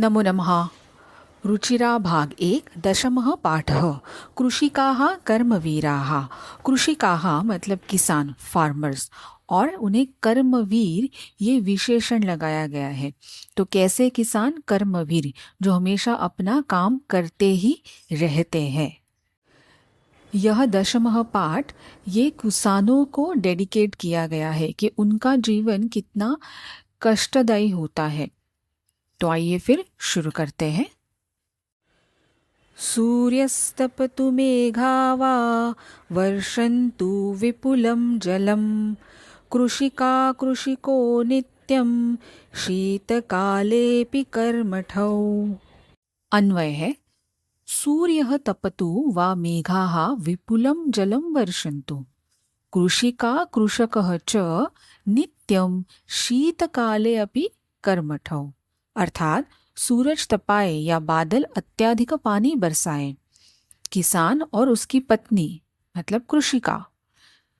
नमो नमः। रुचिरा भाग एक दशमः पाठः। कृषिकाः कर्मवीराः। कृषिकाः मतलब किसान, फार्मर्स, और उन्हें कर्मवीर ये विशेषण लगाया गया है। तो कैसे किसान? कर्मवीर, जो हमेशा अपना काम करते ही रहते हैं। यह दशमः पाठ ये किसानों को डेडिकेट किया गया है कि उनका जीवन कितना कष्टदायी होता है। तो आइए फिर शुरू करते हैं। सूर्यस्तपतु मेघा वा वर्षन्तु विपुलं जलं कृषिका कृषिको नित्यं शीतकालेऽपि कर्मठौ। अन्वय है, सूर्यः तपतु वा मेघाः विपुलं जलं वर्षन्तु कृषिका कृषकः च नित्यं शीतकाले अपि कर्मठौ। अर्थात सूरज तपाए या बादल अत्याधिक पानी बरसाए, किसान और उसकी पत्नी मतलब कृषिका,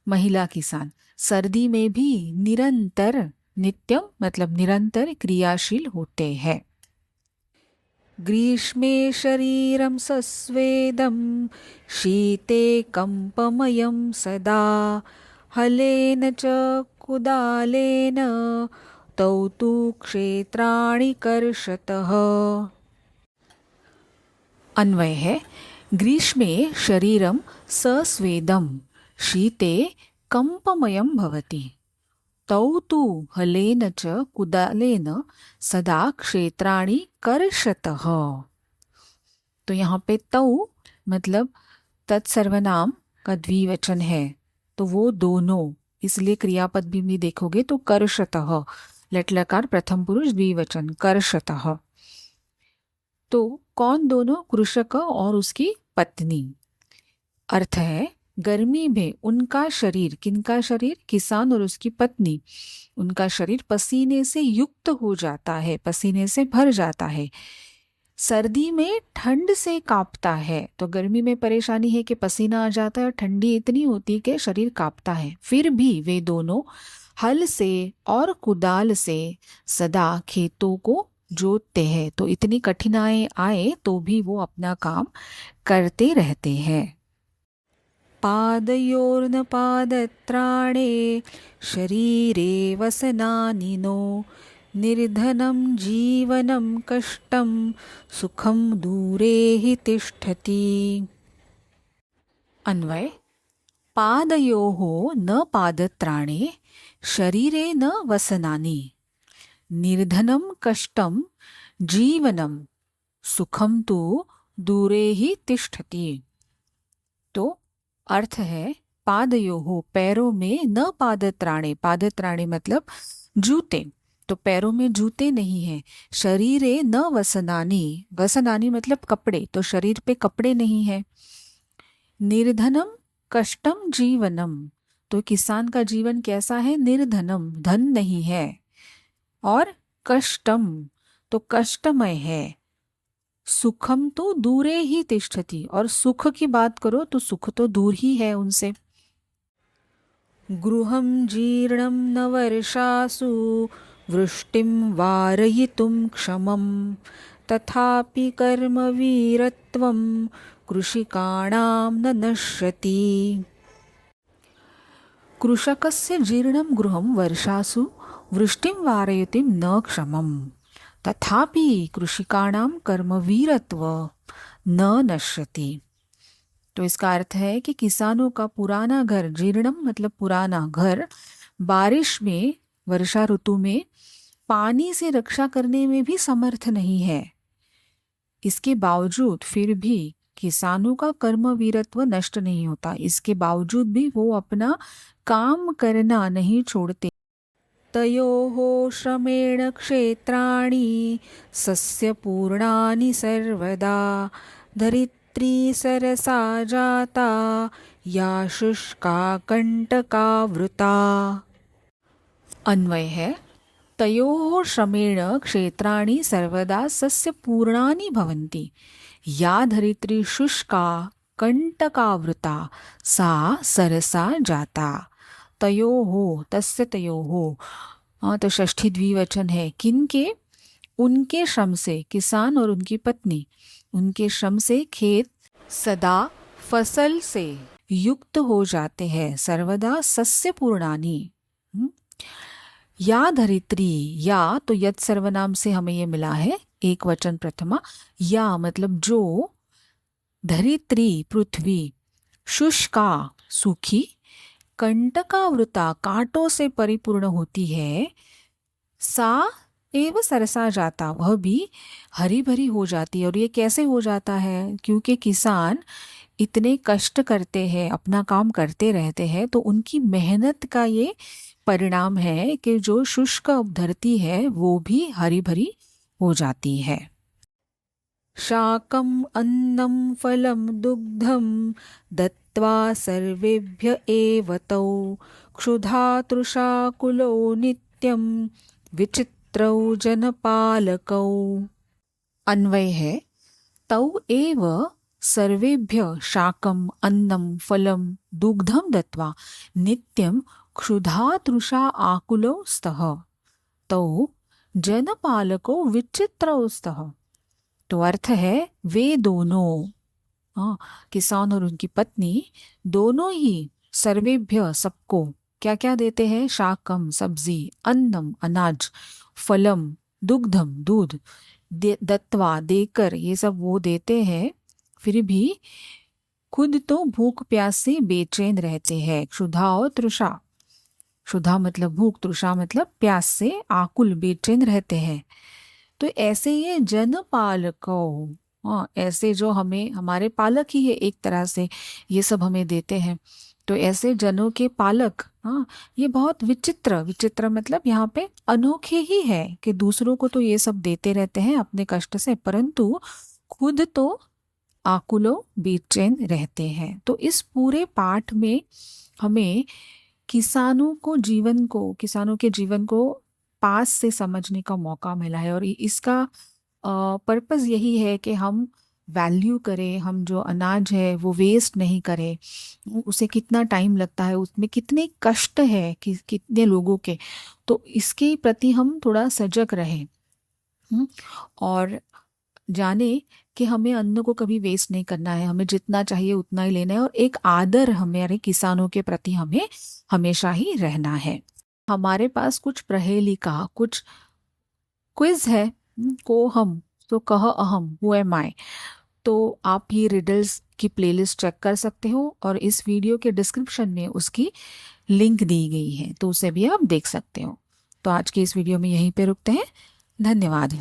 महिला किसान, सर्दी में भी निरंतर, नित्यम मतलब निरंतर क्रियाशील होते हैं। ग्रीष्मे शरीरं सस्वेदं शीते कंपमयं सदा हलेन च कुदालेन तौ तु क्षेत्राणि कर्षतः। अन्वय है, ग्रीष्मे शरीरं सस्वेदं शीते कंपमयं भवति तौ तु हलेन च कुदालेन सदा क्षेत्राणि कर्षतः। तो यहाँ पे तौ मतलब तत्सर्वनाम का द्विवचन है, तो वो दोनों, इसलिए क्रियापद भी देखोगे तो कर्षतः, लट लकार प्रथम पुरुष द्विवचन कर्षतः। तो कौन दोनों? कृषक और उसकी पत्नी। अर्थ है, गर्मी में उनका शरीर, किनका शरीर? किसान और उसकी पत्नी, उनका शरीर पसीने से युक्त हो जाता है, पसीने से भर जाता है। सर्दी में ठंड से कांपता है। तो गर्मी में परेशानी है कि पसीना आ जाता है और ठंडी इतनी होती है कि शरीर कांपता है। फिर भी वे दोनों हल से और कुदाल से सदा खेतों को जोतते हैं। तो इतनी कठिनाई आए तो भी वो अपना काम करते रहते हैं। पादयोर्न पादत्राणे शरीरे वसनानि नो निर्धनं जीवनं कष्टं सुखं दूरे हि तिष्ठति। अन्वय, पादयोः न पादत्राणे शरीरे न वसनानि निर्धनं कष्टं जीवनं सुखम तु दूरे ही तिष्ठति। तो अर्थ है, पादयोः पैरों में, न पादत्राणे, पादत्राणे मतलब जूते, तो पैरों में जूते नहीं है। शरीरे न वसनानि, वसनानि मतलब कपड़े, तो शरीर पे कपड़े नहीं है। निर्धनम कष्टम जीवनम, तो किसान का जीवन कैसा है? निर्धनम, धन नहीं है, और कष्टम तो कष्टमय है। सुखम तो दूरे ही तिष्ठति, और सुख की बात करो तो सुख तो दूर ही है उनसे। गृहं जीर्णं न वर्षासु वृष्टिं वारयितुं क्षमं तथापि कर्मवीरत्वं कृषिकाणां न नश्यति। कृषकस्य जीर्णं गृहं वर्षासु वृष्टिं वारयितुं न क्षमं तथापि कृषिकाणां कर्मवीरत्व न नश्यति। तो इसका अर्थ है कि किसानों का पुराना घर, जीर्णम मतलब पुराना घर, बारिश में, वर्षा ऋतु में पानी से रक्षा करने में भी समर्थ नहीं है। इसके बावजूद फिर भी किसानों का कर्मवीरत्व नष्ट नहीं होता। इसके बावजूद भी वो अपना काम करना नहीं छोड़ते। तयोः श्रमेण क्षेत्राणि सस्यपूर्णानि सर्वदा धरित्री सरसा जाता या शुष्का कंटकावृता। अन्वय है, तयोः श्रमेण क्षेत्राणि सर्वदा सस्यपूर्णानि भवन्ति या धरित्री शुष्का कंटकावृता सा सरसा जाता। तयोः, तस्य तयोः, तो षष्ठी द्विवचन है, किनके? उनके श्रम से, किसान और उनकी पत्नी, उनके श्रम से खेत सदा फसल से युक्त हो जाते हैं, सर्वदा सस्य पूर्णानि। या धरित्री, या तो यत् सर्वनाम से हमें ये मिला है एक वचन प्रथमा। या मतलब जो, धरित्री पृथ्वी, शुष्का सूखी, कंटकावृता कांटों से परिपूर्ण होती है, सा एव सरसा जाता, वह भी हरी भरी हो जाती है। और ये कैसे हो जाता है? क्योंकि किसान इतने कष्ट करते हैं, अपना काम करते रहते हैं, तो उनकी मेहनत का ये परिणाम है कि जो शुष्क धरती है वो भी हरी भरी हो जाती है। शाकम अन्नम फलम दुग्धम दत्वा सर्वेभ्य एव तौ क्षुधा तृषा कुलो नित्यम विचित्रौ जनपालकौ। अन्वय है, तौ एव सर्वेभ्य शाकम अन्नम फलम दुग्धम दत्वा नित्यम क्षुधा तृषा आकुलौ स्तः तौ जनपालको विचित्रौ स्तः। तो अर्थ है, वे दोनों, किसान और उनकी पत्नी दोनों ही सर्वेभ्य सबको क्या क्या देते हैं? शाकम सब्जी, अन्नम अनाज, फलम दुग्धम दूध, दत्वा देकर, ये सब वो देते हैं, फिर भी खुद तो भूख प्यास से बेचैन रहते हैं। क्षुधा और तृषा, क्षुधा मतलब भूख, तृषा मतलब प्यास से आकुल बेचैन रहते हैं। तो ऐसे ये जनपालको, ऐसे जो हमें हमारे पालक ही है एक तरह से, ये सब हमें देते हैं। तो ऐसे जनों के पालक, ये बहुत विचित्र, विचित्र मतलब यहाँ पे अनोखे ही है कि दूसरों को तो ये सब देते रहते हैं अपने कष्ट से, परंतु खुद तो आकुलो बेचैन रहते हैं। तो इस पूरे पाठ में हमें किसानों के जीवन को पास से समझने का मौका मिला है। और इसका पर्पस यही है कि हम वैल्यू करें, हम जो अनाज है वो वेस्ट नहीं करें, उसे कितना टाइम लगता है, उसमें कितने कष्ट है कि कितने लोगों के, तो इसके प्रति हम थोड़ा सजग रहें और जाने कि हमें अन्न को कभी वेस्ट नहीं करना है, हमें जितना चाहिए उतना ही लेना है, और एक आदर हमारे किसानों के प्रति हमें हमेशा ही रहना है। हमारे पास कुछ प्रहेलिका, कुछ क्विज है, को हम तो कह अहम, हु एम आई। तो आप ये रिडल्स की प्लेलिस्ट चेक कर सकते हो और इस वीडियो के डिस्क्रिप्शन में उसकी लिंक दी गई है, तो उसे भी आप देख सकते हो। तो आज के इस वीडियो में यहीं पे रुकते हैं। धन्यवाद।